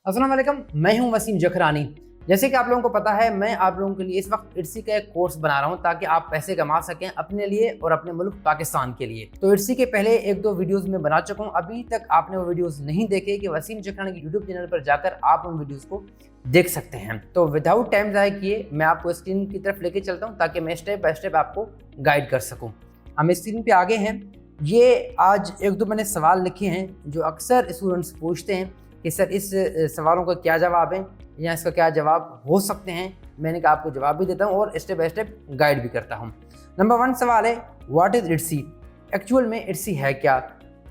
अस्सलाम वालेकुम, मैं हूं वसीम जखरानी। जैसे कि आप लोगों को पता है, मैं आप लोगों के लिए इस वक्त इट्सी का एक कोर्स बना रहा हूं ताकि आप पैसे कमा सकें अपने लिए और अपने मुल्क पाकिस्तान के लिए। तो इट्सी के पहले एक दो वीडियोस में बना चुका हूं। अभी तक आपने वो वीडियोस नहीं देखे कि वसीम जखरानी के यूट्यूब चैनल पर जाकर आप उन वीडियोस को देख सकते हैं। तो विदाउट टाइम ज़ाया किए मैं आपको स्क्रीन की तरफ लेके चलता हूँ ताकि मैं स्टेप बाय स्टेप आपको गाइड कर सकूँ। हम स्क्रीन पे आगे हैं। ये आज एक दो मैंने सवाल लिखे हैं जो अक्सर स्टूडेंट्स पूछते हैं कि सर इस सवालों का क्या जवाब है या इसका क्या जवाब हो सकते हैं। मैंने कहा आपको जवाब भी देता हूँ और स्टेप बाय स्टेप गाइड भी करता हूँ। नंबर 1 सवाल है, व्हाट इज़ इट्सी? एक्चुअल में इट्सी है क्या?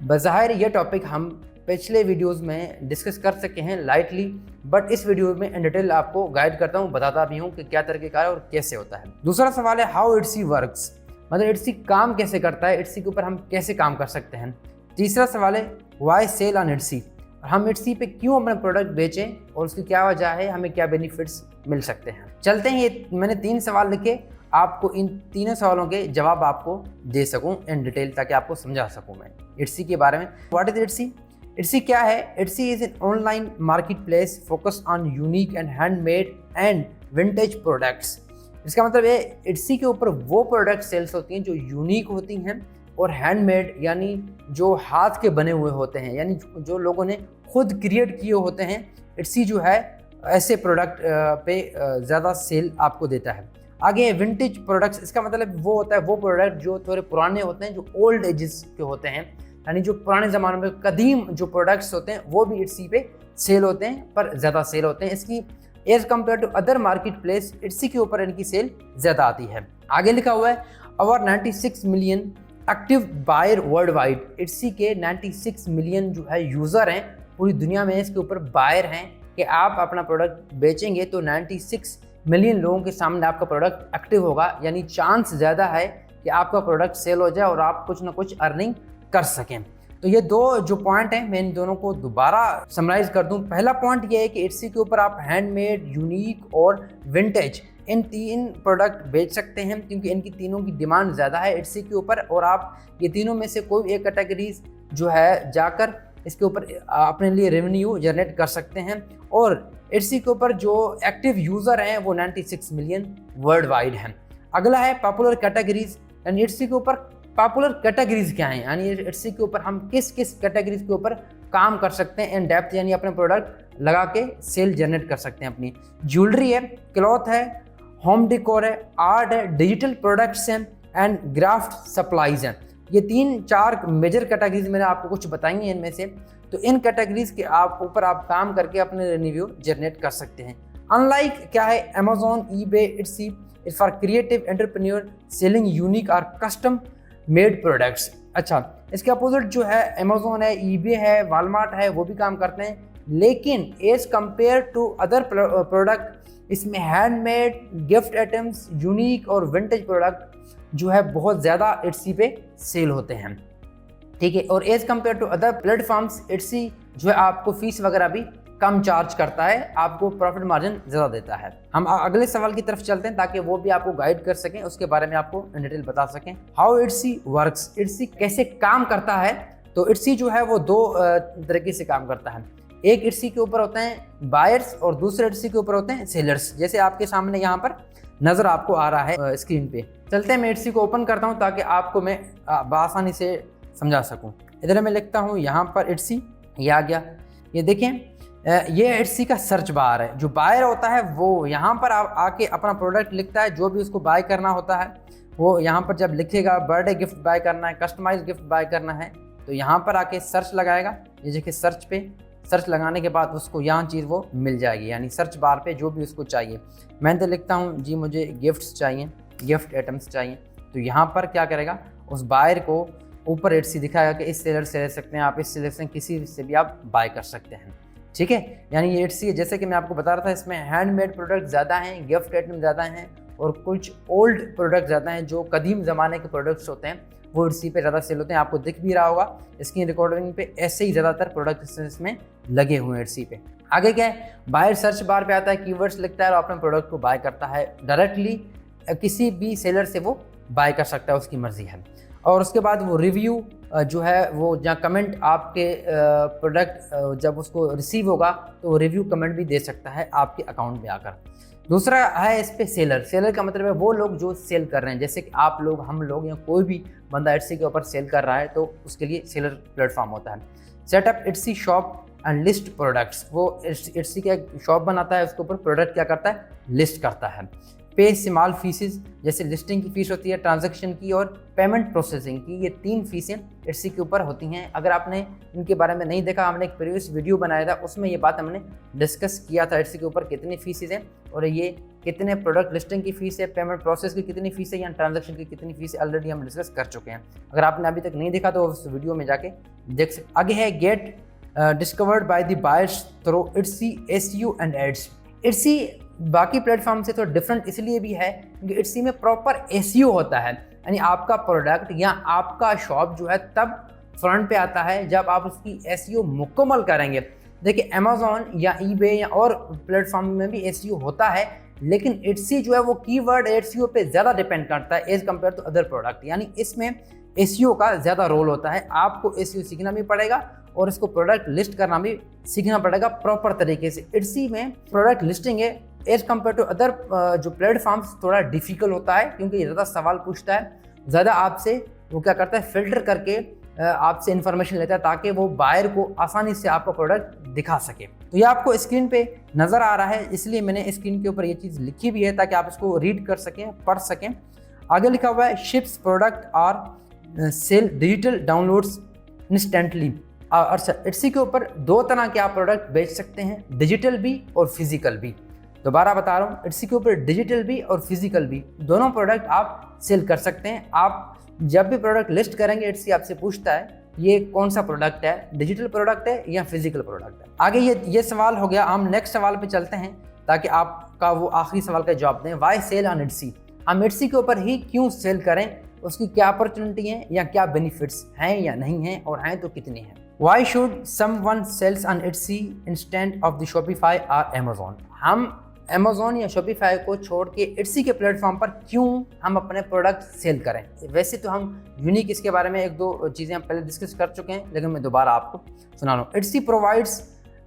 बज़ाहिर ये टॉपिक हम पिछले वीडियोस में डिस्कस कर सके हैं लाइटली, बट इस वीडियो में इन डिटेल आपको गाइड करता हूँ, बताता भी हूँ कि क्या तरीक़ेकार है और कैसे होता है। दूसरा सवाल है, हाउ इट्सी वर्क्स? मतलब इट्सी काम कैसे करता है, इट्सी के ऊपर हम कैसे काम कर सकते हैं। तीसरा सवाल है, वाई सेल ऑन इट्सी? हम इट्सी पे क्यों अपना प्रोडक्ट बेचें और उसकी क्या वजह है, हमें क्या बेनिफिट्स मिल सकते हैं। चलते हैं, ये मैंने 3 सवाल लिखे, आपको इन तीनों सवालों के जवाब आपको दे सकूं इन डिटेल ताकि आपको समझा सकूं मैं इट्सी के बारे में। What is इट्सी? इट्सी क्या है? Etsy is an online market place focus on unique and handmade and vintage products. इसका मतलब है इट्सी के ऊपर वो प्रोडक्ट सेल्स होती हैं जो यूनिक होती हैं और हैंडमेड यानी जो हाथ के बने हुए होते हैं, यानी जो लोगों ने खुद क्रिएट किए होते हैं। इट्सी जो है ऐसे प्रोडक्ट पे ज़्यादा सेल आपको देता है। आगे विंटेज प्रोडक्ट्स, इसका मतलब वो होता है वो प्रोडक्ट जो थोड़े पुराने होते हैं, जो ओल्ड एजेस के होते हैं, यानी जो पुराने ज़माने में कदीम जो प्रोडक्ट्स होते हैं वो भी इट्सी पे सेल होते हैं, पर ज़्यादा सेल होते हैं। इसकी edge compare to other market place Etsy के ऊपर इनकी सेल ज़्यादा आती है। आगे लिखा हुआ है, over 96 million active buyer world wide. Etsy के 96 मिलियन जो है यूज़र हैं पूरी दुनिया में, इसके ऊपर बायर हैं कि आप अपना प्रोडक्ट बेचेंगे तो 96 मिलियन लोगों के सामने आपका प्रोडक्ट एक्टिव होगा, यानी चांस ज़्यादा है कि आपका प्रोडक्ट सेल हो जाए और आप कुछ ना कुछ अर्निंग कर सकें। तो ये दो जो पॉइंट हैं मैं इन दोनों को दोबारा समराइज कर दूं। पहला पॉइंट ये है कि इट्सी के ऊपर आप हैंडमेड, यूनिक और विंटेज इन 3 प्रोडक्ट बेच सकते हैं क्योंकि इनकी तीनों की डिमांड ज़्यादा है इट्सी के ऊपर, और आप ये तीनों में से कोई एक कैटेगरीज जो है जाकर इसके ऊपर अपने लिए रेवेन्यू जनरेट कर सकते हैं। और इट्सी के ऊपर जो एक्टिव यूज़र हैं वो 96 मिलियन वर्ल्ड वाइड हैं। अगला है पॉपुलर कैटेगरीज, यानी इट्सी के ऊपर पॉपुलर कैटेगरीज क्या हैं, यानी इट्सी के ऊपर हम किस किस कैटेगरीज के ऊपर काम कर सकते हैं इन डेप्थ, यानी अपने प्रोडक्ट लगा के सेल जनरेट कर सकते हैं अपनी। ज्वेलरी है, क्लॉथ है, होम डेकोर है, आर्ट है, डिजिटल प्रोडक्ट्स हैं एंड क्राफ्ट सप्लाईज हैं। ये 3-4 मेजर कैटेगरीज मैंने आपको कुछ बताई हैं इनमें से। तो इन कैटेगरीज के ऊपर आप काम करके अपने रेवेन्यू जनरेट कर सकते हैं। अनलाइक क्या है Amazon, eBay, Etsy is for creative entrepreneur selling unique और कस्टम मेड प्रोडक्ट्स। अच्छा, इसके अपोजिट जो है अमेजोन है, ईबे है, वालमार्ट है, वो भी काम करते हैं, लेकिन as compare to other product इसमें हैंडमेड, गिफ्ट आइटम्स, यूनिक और विंटेज प्रोडक्ट जो है बहुत ज़्यादा इट्सी पे सेल होते हैं। ठीक है, और edge compare to other platforms Etsy जो है आपको फीस वगैरह भी कम चार्ज करता है, आपको प्रॉफिट मार्जिन ज़्यादा देता है। हम अगले सवाल की तरफ चलते हैं ताकि वो भी आपको गाइड कर सकें, उसके बारे में आपको इन डिटेल बता सकें। How इट्सी works? इट्सी कैसे काम करता है? तो इट्सी जो है वो 2 तरीके से काम करता है। एक इट्सी के ऊपर होते हैं बायर्स और दूसरे इट्सी के ऊपर होते हैं सेलर्स, जैसे आपके सामने यहाँ पर नज़र आपको आ रहा है स्क्रीन पे। चलते हैं, मैं इट्सी को ओपन करता हूँ ताकि आपको मैं आसानी से समझा सकूँ। इधर मैं लिखता हूँ यहाँ पर इट्सी, ये आ गया। ये देखें, ये इट्सी का सर्च बार है। जो बायर होता है वो यहाँ पर आके अपना प्रोडक्ट लिखता है, जो भी उसको बाय करना होता है वो यहाँ पर जब लिखेगा बर्थडे गिफ्ट बाय करना है, कस्टमाइज गिफ्ट बाय करना है, तो यहाँ पर आके सर्च लगाएगा। ये देखिए सर्च पे, सर्च लगाने के बाद उसको यहाँ चीज़ वो मिल जाएगी, यानी सर्च बार पे जो भी उसको चाहिए। मैं तो लिखता हूँ जी मुझे गिफ्ट्स चाहिए, गिफ्ट आइटम्स चाहिए, तो यहाँ पर क्या करेगा, उस बायर को ऊपर इट्सी दिखाएगा कि इस सेलर से ले सकते हैं आप, इस सेलर से किसी से भी आप बाय कर सकते हैं। ठीक है, यानी ये इट्सी जैसे कि मैं आपको बता रहा था, इसमें हैंडमेड प्रोडक्ट ज़्यादा हैं, गिफ्ट आइटम ज़्यादा हैं और कुछ ओल्ड प्रोडक्ट ज़्यादा हैं, जो कदीम ज़माने के प्रोडक्ट्स होते हैं वो इट्सी पे ज़्यादा सेल होते हैं। आपको दिख भी रहा होगा स्क्रीन रिकॉर्डिंग पे, ऐसे ही ज़्यादातर प्रोडक्ट्स इसमें लगे हुए हैं इट्सी पे। आगे क्या है, बायर सर्च बार पे आता है, कीवर्ड्स लिखता है और अपने प्रोडक्ट को बाय करता है डायरेक्टली, किसी भी सेलर से वो बाय कर सकता है, उसकी मर्जी है। और उसके बाद वो रिव्यू जो है वो जहाँ कमेंट आपके प्रोडक्ट जब उसको रिसीव होगा तो वो रिव्यू कमेंट भी दे सकता है आपके अकाउंट में आकर। दूसरा है इस पे सेलर। सेलर का मतलब है वो लोग जो सेल कर रहे हैं, जैसे कि आप लोग, हम लोग या कोई भी बंदा एटसी के ऊपर सेल कर रहा है तो उसके लिए सेलर प्लेटफॉर्म होता है। Setup Etsy shop and list products, वो एटसी का एक शॉप बनाता है, उसके ऊपर प्रोडक्ट क्या करता है, लिस्ट करता है। पे स्मॉल फीसेस, जैसे लिस्टिंग की फीस होती है, ट्रांजैक्शन की और पेमेंट प्रोसेसिंग की, ये 3 फीसें एटसी के ऊपर होती हैं। अगर आपने इनके बारे में नहीं देखा, हमने एक प्रीवियस वीडियो बनाया था, उसमें ये बात हमने डिस्कस किया था एटसी के ऊपर कितनी फीसेस हैं और ये कितने प्रोडक्ट लिस्टिंग की फीस है, पेमेंट प्रोसेस की कितनी फीस है या ट्रांजैक्शन की कितनी फीस है, ऑलरेडी हम डिस्कस कर चुके हैं। अगर आपने अभी तक नहीं देखा तो उस वीडियो में जाके देख सकते। आगे है get discovered by the buyers through Etsy SEO and ads. Etsy बाकी प्लेटफॉर्म से थोड़ा डिफरेंट इसलिए भी है क्योंकि एटसी में प्रॉपर एसईओ होता है, यानी आपका प्रोडक्ट या आपका शॉप जो है तब फ्रंट पे आता है जब आप उसकी एसईओ मुकम्मल करेंगे। देखिए अमेज़ॉन या ईबे या और प्लेटफॉर्म में भी एसईओ होता है, लेकिन एटसी जो है वो कीवर्ड एसईओ पे ज़्यादा डिपेंड करता है as compare to other product, यानी इसमें एसईओ का ज़्यादा रोल होता है। आपको एसईओ सीखना भी पड़ेगा और इसको प्रोडक्ट लिस्ट करना भी सीखना पड़ेगा प्रॉपर तरीके से। एटसी में प्रोडक्ट लिस्टिंग है एज कम्पेयर टू अदर जो प्लेटफॉर्म्स थोड़ा डिफिकल्ट होता है क्योंकि ज़्यादा सवाल पूछता है, ज़्यादा आपसे वो क्या करता है, फिल्टर करके आपसे इन्फॉर्मेशन लेता है ताकि वो बायर को आसानी से आपका प्रोडक्ट दिखा सके। तो ये आपको स्क्रीन पे नज़र आ रहा है, इसलिए मैंने स्क्रीन के ऊपर ये चीज़ लिखी भी है ताकि आप इसको रीड कर सकें, पढ़ सकें। आगे लिखा हुआ है शिप्स प्रोडक्ट और सेल डिजिटल डाउनलोड्स इंस्टेंटली। अच्छा, एटसी के ऊपर 2 तरह के आप प्रोडक्ट बेच सकते हैं, डिजिटल भी और फिजिकल भी। दोबारा बता रहा हूँ, एटसी के ऊपर डिजिटल भी और फिजिकल भी दोनों प्रोडक्ट आप सेल कर सकते हैं। आप जब भी प्रोडक्ट लिस्ट करेंगे एटसी आपसे पूछता है ये कौन सा प्रोडक्ट है, डिजिटल प्रोडक्ट है या फिजिकल प्रोडक्ट है। आगे ये सवाल हो गया, हम नेक्स्ट सवाल पे चलते हैं ताकि आपका वो आखिरी सवाल का जवाब दें। वाई सेल ऑन एटसी, हम एटसी के ऊपर ही क्यों सेल करें, उसकी क्या अपॉर्चुनिटी है या क्या बेनिफिट्स हैं या नहीं हैं, और हैं तो कितने हैं। Why should someone sells on Etsy instant of the Shopify और अमेजोन, हम अमेजोन या शॉपिफाई को छोड़ के एटसी के प्लेटफॉर्म पर क्यों हम अपने प्रोडक्ट सेल करें। वैसे तो हम यूनिक इसके बारे में 1-2 चीज़ें हम पहले डिस्कस कर चुके हैं, लेकिन मैं दोबारा आपको सुना रहा हूँ। Etsy provides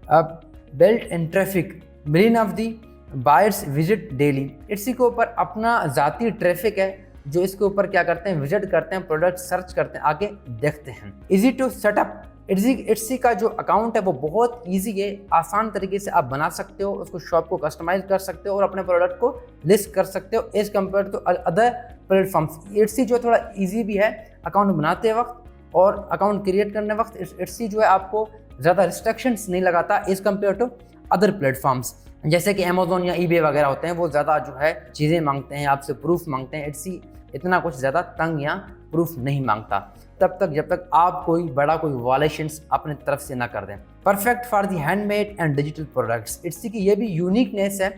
built in traffic million of the buyers visit daily. Etsy के ऊपर अपना ज़ाती ट्रैफिक है जो इसके ऊपर क्या करते हैं, विजिट करते हैं, प्रोडक्ट सर्च करते हैं, आगे देखते हैं। इजी टू सेटअप, एटसी का जो अकाउंट है वो बहुत इजी है, आसान तरीके से आप बना सकते हो, उसको शॉप को कस्टमाइज कर सकते हो और अपने प्रोडक्ट को लिस्ट कर सकते हो as compare to other platforms. Etsy जो थोड़ा इजी भी है अकाउंट बनाते वक्त और अकाउंट क्रिएट करने वक्त। एटसी जो है आपको ज़्यादा रिस्ट्रिक्शंस नहीं लगाता as compare to other platforms, जैसे कि अमेजोन या ईबे वगैरह होते हैं, वो ज़्यादा जो है चीज़ें मांगते हैं, आपसे प्रूफ मांगते हैं। एटसी इतना कुछ ज़्यादा तंग या प्रूफ नहीं मांगता तब तक जब तक आप कोई वायलेशंस अपने तरफ से ना कर दें। Perfect for the handmade and digital products, Etsy की ये भी यूनिकनेस है,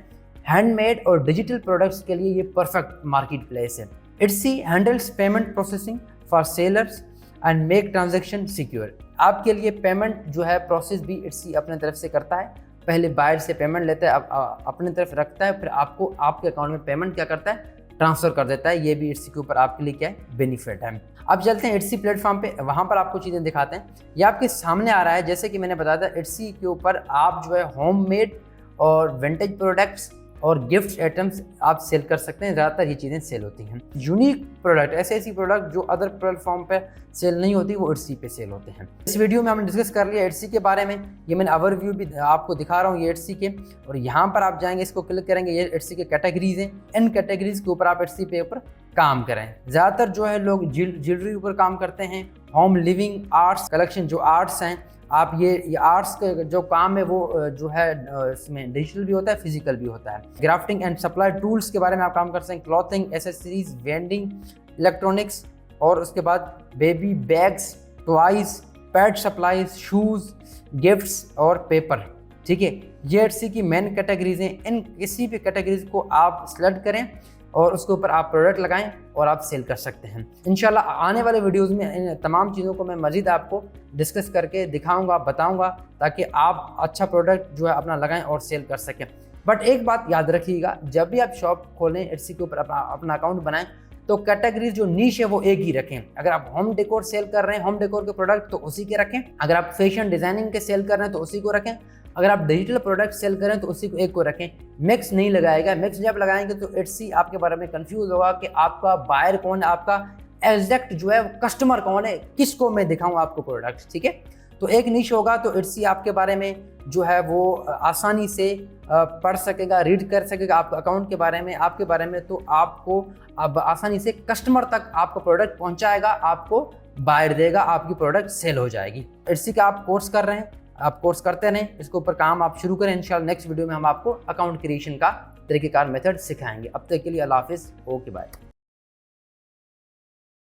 हैंडमेड और डिजिटल प्रोडक्ट्स के लिए ये परफेक्ट मार्केट प्लेस है। Etsy handles payment processing for sellers and make transaction secure. आपके लिए पेमेंट जो है प्रोसेस भी एटसी अपने तरफ से करता है, पहले बायर से पेमेंट लेता है, अपने तरफ रखता है, फिर आपको आपके अकाउंट में पेमेंट क्या करता है, ट्रांसफर कर देता है। ये भी एटसी के ऊपर आपके लिए क्या है, बेनिफिट है। अब चलते हैं एटसी प्लेटफॉर्म पे, वहाँ पर आपको चीज़ें दिखाते हैं। ये आपके सामने आ रहा है, जैसे कि मैंने बताया था एटसी के ऊपर आप जो है होममेड और विंटेज प्रोडक्ट्स और गिफ्ट आइटम्स आप सेल कर सकते हैं, ज़्यादातर ये चीज़ें सेल होती हैं। यूनिक प्रोडक्ट, ऐसी प्रोडक्ट जो अदर प्लेटफॉर्म पे सेल नहीं होती वो एटसी पे सेल होते हैं। इस वीडियो में हमने डिस्कस कर लिया एटसी के बारे में, ये मैंने ओवरव्यू भी आपको दिखा रहा हूँ ये एटसी के, और यहाँ पर आप जाएंगे, इसको क्लिक करेंगे, ये एटसी के कैटेगरीज हैं, इन कैटेगरीज के ऊपर आप एटसी पे ऊपर काम करें। ज़्यादातर जो है लोग ज्वेलरी ऊपर काम करते हैं, होम लिविंग आर्ट्स कलेक्शन जो आर्ट्स हैं, आप ये आर्ट्स का जो काम है वो जो है इसमें डिजिटल भी होता है, फिजिकल भी होता है। ग्राफ्टिंग एंड सप्लाई टूल्स के बारे में आप काम कर सकते हैं, क्लॉथिंग, एसेसरीज, वेंडिंग, इलेक्ट्रॉनिक्स, और उसके बाद बेबी बैग्स, टॉयज, पेट सप्लाईज, शूज़, गिफ्ट्स और पेपर। ठीक है, ये एटसी की मेन कैटेगरीज हैं। इन किसी भी कैटेगरीज को आप सिलेक्ट करें और उसके ऊपर आप प्रोडक्ट लगाएं और आप सेल कर सकते हैं। इंशाल्लाह आने वाले वीडियोस में इन तमाम चीज़ों को मैं मज़ीद आपको डिस्कस करके दिखाऊंगा, बताऊंगा, ताकि आप अच्छा प्रोडक्ट जो है अपना लगाएं और सेल कर सकें। बट एक बात याद रखिएगा, जब भी आप शॉप खोलें एटसी के ऊपर अपना अकाउंट बनाएं तो कैटेगरीज जो नीश है वो एक ही रखें। अगर आप होम डेकोर सेल कर रहे हैं, होम डेकोर के प्रोडक्ट, तो उसी के रखें। अगर आप फैशन डिजाइनिंग के सेल कर रहे हैं तो उसी को रखें। अगर आप डिजिटल प्रोडक्ट सेल करें तो उसी को एक को रखें। मिक्स नहीं लगाएगा। मिक्स जब लगाएंगे तो इट्सी आपके बारे में कंफ्यूज होगा कि आपका बायर कौन है, आपका एग्जैक्ट जो है कस्टमर कौन है, किसको मैं दिखाऊं आपको प्रोडक्ट। ठीक है, तो एक निश होगा तो इट्सी आपके बारे में जो है वो आसानी से पढ़ सकेगा, रीड कर सकेगा आपके अकाउंट के बारे में, आपके बारे में। तो आपको अब आसानी से कस्टमर तक आपका प्रोडक्ट पहुंचाएगा, आपको बायर देगा, आपकी प्रोडक्ट सेल हो जाएगी। इट्सी का आप कोर्स कर रहे हैं, आप कोर्स करते रहें, इसके ऊपर काम आप शुरू करें। इंशाल्लाह नेक्स्ट वीडियो में हम आपको अकाउंट क्रिएशन का तरीकेकार मेथड सिखाएंगे। अब तक के लिए अल्लाह हाफिज़, ओके बाय।